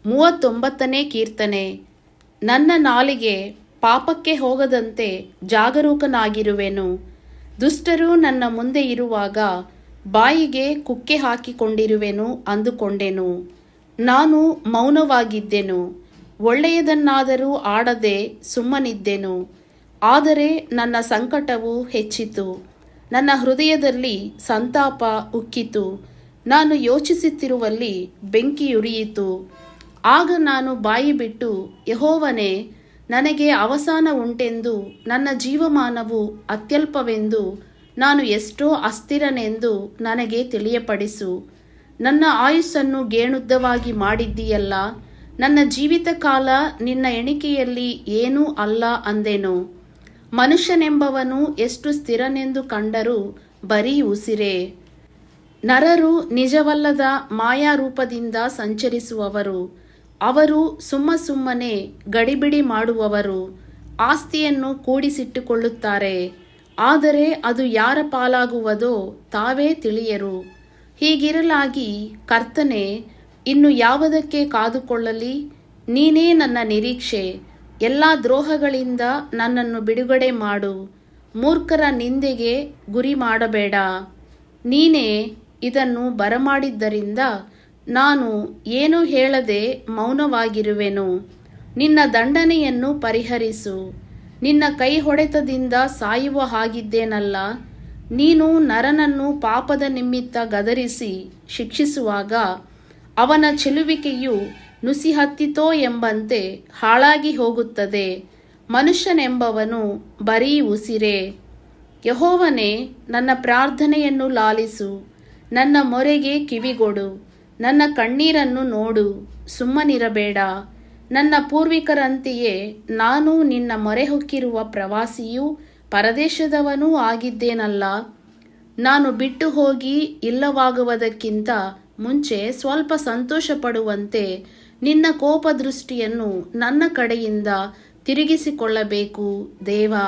39ನೇ ಕೀರ್ತನೆ. ನನ್ನ ನಾಲಿಗೆ ಪಾಪಕ್ಕೆ ಹೋಗದಂತೆ ಜಾಗರೂಕನಾಗಿರುವೆನು. ದುಷ್ಟರು ನನ್ನ ಮುಂದೆ ಇರುವಾಗ ಬಾಯಿಗೆ ಕುಕ್ಕೆ ಹಾಕಿಕೊಂಡಿರುವೆನು ಅಂದುಕೊಂಡೆನು. ನಾನು ಮೌನವಾಗಿದ್ದೆನು, ಒಳ್ಳೆಯದನ್ನಾದರೂ ಆಡದೆ ಸುಮ್ಮನಿದ್ದೆನು. ಆದರೆ ನನ್ನ ಸಂಕಟವು ಹೆಚ್ಚಿತು, ನನ್ನ ಹೃದಯದಲ್ಲಿ ಸಂತಾಪ ಉಕ್ಕಿತು. ನಾನು ಯೋಚಿಸುತ್ತಿರುವಲ್ಲಿ ಬೆಂಕಿಯುರಿಯಿತು. ಆಗ ನಾನು ಬಾಯಿ ಬಿಟ್ಟು, ಯೆಹೋವನೇ, ನನಗೆ ಅವಸಾನ ಉಂಟೆಂದು, ನನ್ನ ಜೀವಮಾನವು ಅತ್ಯಲ್ಪವೆಂದು, ನಾನು ಎಷ್ಟೋ ಅಸ್ಥಿರನೆಂದು ನನಗೆ ತಿಳಿಯಪಡಿಸು. ನನ್ನ ಆಯುಸ್ಸನ್ನು ಗೇಣುದ್ದವಾಗಿ ಮಾಡಿದ್ದೀಯಲ್ಲ, ನನ್ನ ಜೀವಿತ ಕಾಲ ನಿನ್ನ ಎಣಿಕೆಯಲ್ಲಿ ಏನೂ ಅಲ್ಲ ಅಂದೆನು. ಮನುಷ್ಯನೆಂಬವನು ಎಷ್ಟು ಸ್ಥಿರನೆಂದು ಕಂಡರೂ ಬರೀ ಉಸಿರೇ. ನರರು ನಿಜವಲ್ಲದ ಮಾಯಾರೂಪದಿಂದ ಸಂಚರಿಸುವವರು. ಅವರು ಸುಮ್ಮನೆ ಗಡಿಬಿಡಿ ಮಾಡುವವರು. ಆಸ್ತಿಯನ್ನು ಕೂಡಿಸಿಟ್ಟುಕೊಳ್ಳುತ್ತಾರೆ, ಆದರೆ ಅದು ಯಾರ ಪಾಲಾಗುವುದೋ ತಾವೇ ತಿಳಿಯರು. ಹೀಗಿರಲಾಗಿ, ಕರ್ತನೇ, ಇನ್ನು ಯಾವುದಕ್ಕೆ ಕಾದುಕೊಳ್ಳಲಿ? ನೀನೇ ನನ್ನ ನಿರೀಕ್ಷೆ. ಎಲ್ಲ ದ್ರೋಹಗಳಿಂದ ನನ್ನನ್ನು ಬಿಡುಗಡೆ ಮಾಡು. ಮೂರ್ಖರ ನಿಂದೆಗೆ ಗುರಿ ಮಾಡಬೇಡ. ನೀನೇ ಇದನ್ನು ಬರಮಾಡಿದ್ದರಿಂದ ನಾನು ಏನೂ ಹೇಳದೆ ಮೌನವಾಗಿರುವೆನು. ನಿನ್ನ ದಂಡನೆಯನ್ನು ಪರಿಹರಿಸು. ನಿನ್ನ ಕೈ ಹೊಡೆತದಿಂದ ಸಾಯುವ ಹಾಗಿದ್ದೇನಲ್ಲ. ನೀನು ನರನನ್ನು ಪಾಪದ ನಿಮಿತ್ತ ಗದರಿಸಿ ಶಿಕ್ಷಿಸುವಾಗ ಅವನ ಚೆಲುವಿಕೆಯು ನುಸಿ ಹತ್ತಿತೋ ಎಂಬಂತೆ ಹಾಳಾಗಿ ಹೋಗುತ್ತದೆ. ಮನುಷ್ಯನೆಂಬವನು ಬರೀ ಉಸಿರೇ. ಯೆಹೋವನೇ, ನನ್ನ ಪ್ರಾರ್ಥನೆಯನ್ನು ಲಾಲಿಸು. ನನ್ನ ಮೊರೆಗೆ ಕಿವಿಗೊಡು. ನನ್ನ ಕಣ್ಣೀರನ್ನು ನೋಡು, ಸುಮ್ಮನಿರಬೇಡ. ನನ್ನ ಪೂರ್ವಿಕರಂತೆಯೇ ನಾನು ನಿನ್ನ ಮೊರೆಹೊಕ್ಕಿರುವ ಪ್ರವಾಸಿಯೂ ಪರದೇಶದವನೂ ಆಗಿದ್ದೇನಲ್ಲ. ನಾನು ಬಿಟ್ಟು ಹೋಗಿ ಇಲ್ಲವಾಗುವುದಕ್ಕಿಂತ ಮುಂಚೆ ಸ್ವಲ್ಪ ಸಂತೋಷಪಡುವಂತೆ ನಿನ್ನ ಕೋಪದೃಷ್ಟಿಯನ್ನು ನನ್ನ ಕಡೆಯಿಂದ ತಿರುಗಿಸಿಕೊಳ್ಳಬೇಕು ದೇವಾ.